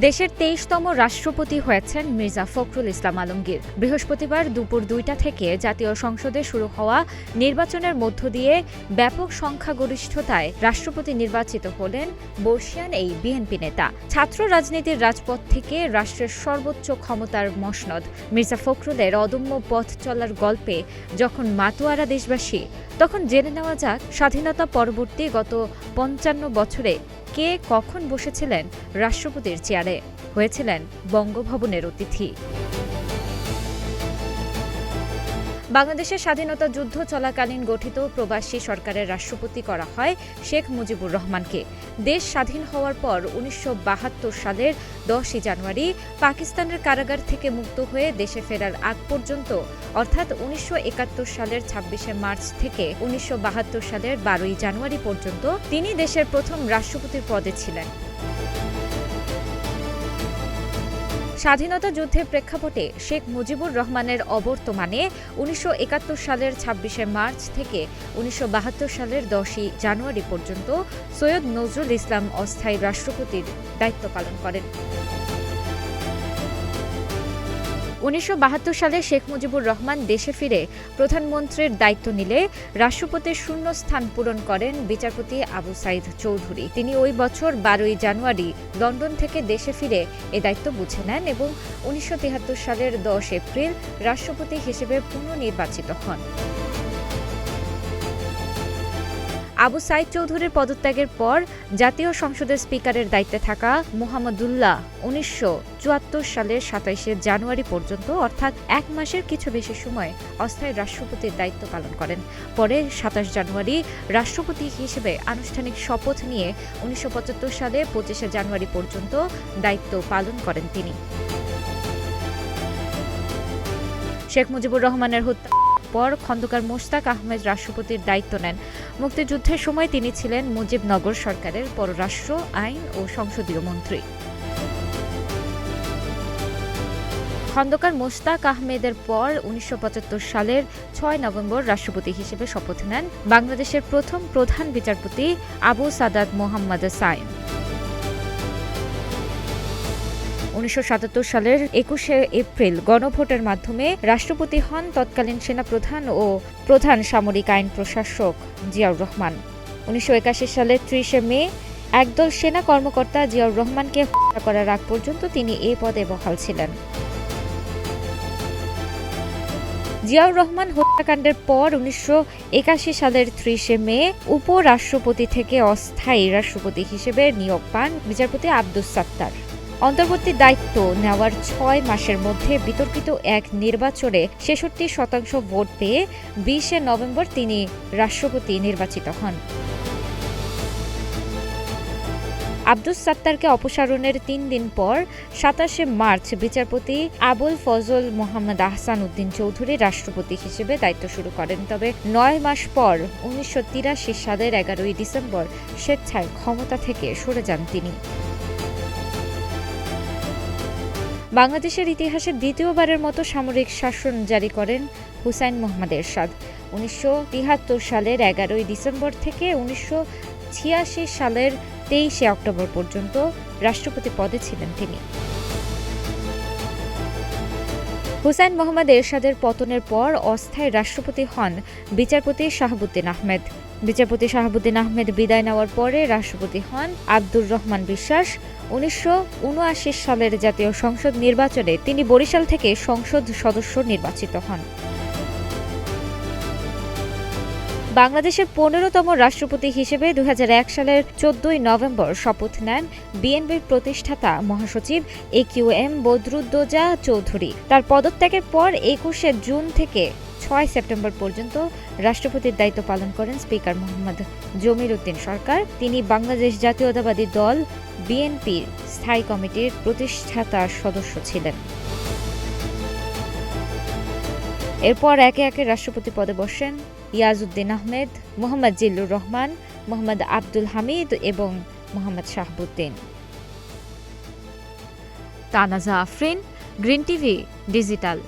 দেশের ২৩তম রাষ্ট্রপতি হয়েছেন মির্জা ফখরুল ইসলাম আলমগীর। বৃহস্পতিবার দুপুর ২টা থেকে জাতীয় সংসদে শুরু হওয়া নির্বাচনের মধ্য দিয়ে ব্যাপক সংখ্যাগরিষ্ঠতায় রাষ্ট্রপতি নির্বাচিত হলেন বর্ষিয়ান এই বিএনপি নেতা। ছাত্র রাজনীতির রাজপথ থেকে রাষ্ট্রের সর্বোচ্চ ক্ষমতার মসনদ মির্জা ফখরুলের অদম্য পথ চলার গল্পে যখন মাতোয়ারা দেশবাসী, তখন জেনে নেওয়া যাক স্বাধীনতা পরবর্তী গত ৫৫ বছরে কে কখন বসেছিলেন রাষ্ট্রপতির চেয়ারে, হয়েছিলেন বঙ্গভবনের অতিথি। বাংলাদেশের স্বাধীনতা যুদ্ধ চলাকালীন গঠিত প্রবাসী সরকারের রাষ্ট্রপতি করা হয় শেখ মুজিবুর রহমানকে। দেশ স্বাধীন হওয়ার পর ১৯৭২ সালের ১০ই জানুয়ারি পাকিস্তানের কারাগার থেকে মুক্ত হয়ে দেশে ফেরার আগ পর্যন্ত, অর্থাৎ ১৯৭১ সালের ২৬শে মার্চ থেকে ১৯৭২ সালের ১২ই জানুয়ারি পর্যন্ত তিনি দেশের প্রথম রাষ্ট্রপতির পদে ছিলেন। স্বাধীনতা যুদ্ধের প্রেক্ষাপটে শেখ মুজিবুর রহমানের অবর্তমানে ১৯৭১ সালের ২৬শে মার্চ থেকে ১৯৭২ সালের ১০ই জানুয়ারি পর্যন্ত সৈয়দ নজরুল ইসলাম অস্থায়ী রাষ্ট্রপতির দায়িত্ব পালন করেন। ১৯৭২ সালে শেখ মুজিবুর রহমান দেশে ফিরে প্রধানমন্ত্রীর দায়িত্ব নিলে রাষ্ট্রপতির শূন্য স্থান পূরণ করেন বিচারপতি আবু সাঈদ চৌধুরী। তিনি ওই বছর ১২ই জানুয়ারি লন্ডন থেকে দেশে ফিরে এ দায়িত্ব বুঝে নেন এবং ১৯৭৩ সালের ১০ এপ্রিল রাষ্ট্রপতি হিসেবে পুনর্নির্বাচিত হন। আবু সাঈদ চৌধুরীর পদত্যাগের পর জাতীয় সংসদের স্পিকারের দায়িত্বে থাকা মুহাম্মদুল্লাহ ১৯৭৪ সালের ২৭শে জানুয়ারি পর্যন্ত, অর্থাৎ এক মাসের কিছু বেশি সময় অস্থায়ী রাষ্ট্রপতির দায়িত্ব পালন করেন। পরে ২৭ জানুয়ারি রাষ্ট্রপতি হিসেবে আনুষ্ঠানিক শপথ নিয়ে ১৯৭৫ সালে ২৫শে জানুয়ারি পর্যন্ত দায়িত্ব পালন করেন তিনি। শেখ মুজিবুর রহমানের হত্যা পর খন্দকার মোশতাক আহমেদ রাষ্ট্রপতির দায়িত্ব নেন। মুক্তিযুদ্ধের সময় তিনি ছিলেন মুজিবনগর সরকারের পররাষ্ট্র, আইন ও সংসদীয় মন্ত্রী। খন্দকার মোশতাক আহমেদের পর ১৯৭৫ সালের ৬ নভেম্বর রাষ্ট্রপতি হিসেবে শপথ নেন বাংলাদেশের প্রথম প্রধান বিচারপতি আবু সাদাত মোহাম্মদ সাইম। ১৯৭৭ সালের ২১শে এপ্রিল গণভোটের মাধ্যমে রাষ্ট্রপতি হন তৎকালীন সেনাপ্রধান ও প্রধান সামরিক আইন প্রশাসক জিয়াউর রহমান। ১৯৮১ সালের ৩০শে মে একদল সেনা কর্মকর্তা জিয়াউর রহমানকে হত্যা করার আগ পর্যন্ত তিনি এই পদে বহাল ছিলেন। জিয়াউর রহমান হত্যাকাণ্ডের পর ১৯৮১ সালের ৩০শে মে উপরাষ্ট্রপতি থেকে অস্থায়ী রাষ্ট্রপতি হিসেবে নিয়োগ পান বিচারপতি আব্দুস সাত্তার। অন্তর্বর্তী দায়িত্ব নেওয়ার ৬ মাসের মধ্যে বিতর্কিত এক নির্বাচনে ৬৬% ভোট পেয়ে ২০শে নভেম্বর তিনি রাষ্ট্রপতি নির্বাচিত হন। আব্দুস সাত্তারকে অপসারণের ৩ দিন পর ২৭শে মার্চ বিচারপতি আবুল ফজল মোহাম্মদ আহসান উদ্দিন চৌধুরী রাষ্ট্রপতি হিসেবে দায়িত্ব শুরু করেন। তবে ৯ মাস পর ১৯৮৩ সালের ১১ই ডিসেম্বর স্বেচ্ছায় ক্ষমতা থেকে সরে যান তিনি। বাংলাদেশের ইতিহাসে দ্বিতীয়বারের মতো সামরিক শাসন জারি করেন হুসাইন মোহাম্মদ এরশাদ। ১৯৭৩ সালের ১১ই ডিসেম্বর থেকে ১৯৮৬ সালের ২৩শে অক্টোবর পর্যন্ত রাষ্ট্রপতি পদে ছিলেন তিনি। হুসাইন মোহাম্মদ এরশাদের পতনের পর অস্থায়ী রাষ্ট্রপতি হন বিচারপতি শাহাবুদ্দিন আহমেদ। বিচারপতি শাহাবুদ্দিন আহমেদ বিদায় নেওয়ার পরে রাষ্ট্রপতি হন আব্দুর রহমান বিশ্বাস। ১৯৭৯ সালের জাতীয় সংসদ নির্বাচনে তিনি বরিশাল থেকে সংসদ সদস্য নির্বাচিত হন। বাংলাদেশের ১৫তম রাষ্ট্রপতি হিসেবে ২০০১ সালের ১৪ই নভেম্বর শপথ নেন বিএনপির প্রতিষ্ঠাতা মহাসচিব AQM বদরুদ্দোজা চৌধুরী। তার পদত্যাগের পর ২১শে জুন থেকে ৬ সেপ্টেম্বর পর্যন্ত রাষ্ট্রপতির দায়িত্ব পালন করেন স্পিকার মোহাম্মদ জমির উদ্দিন সরকার। তিনি বাংলাদেশ জাতীয়তাবাদী দল বিএনপির স্থায়ী কমিটির প্রতিষ্ঠাতা সদস্য ছিলেন। এরপর একে একে রাষ্ট্রপতি পদে বসেন ইয়াজউদ্দিন আহমেদ, মোহাম্মদ জিল্লুর রহমান, মোহাম্মদ আব্দুল হামিদ এবং Mohammad Shahabuddin. Tanaja Afrin, green TV digital.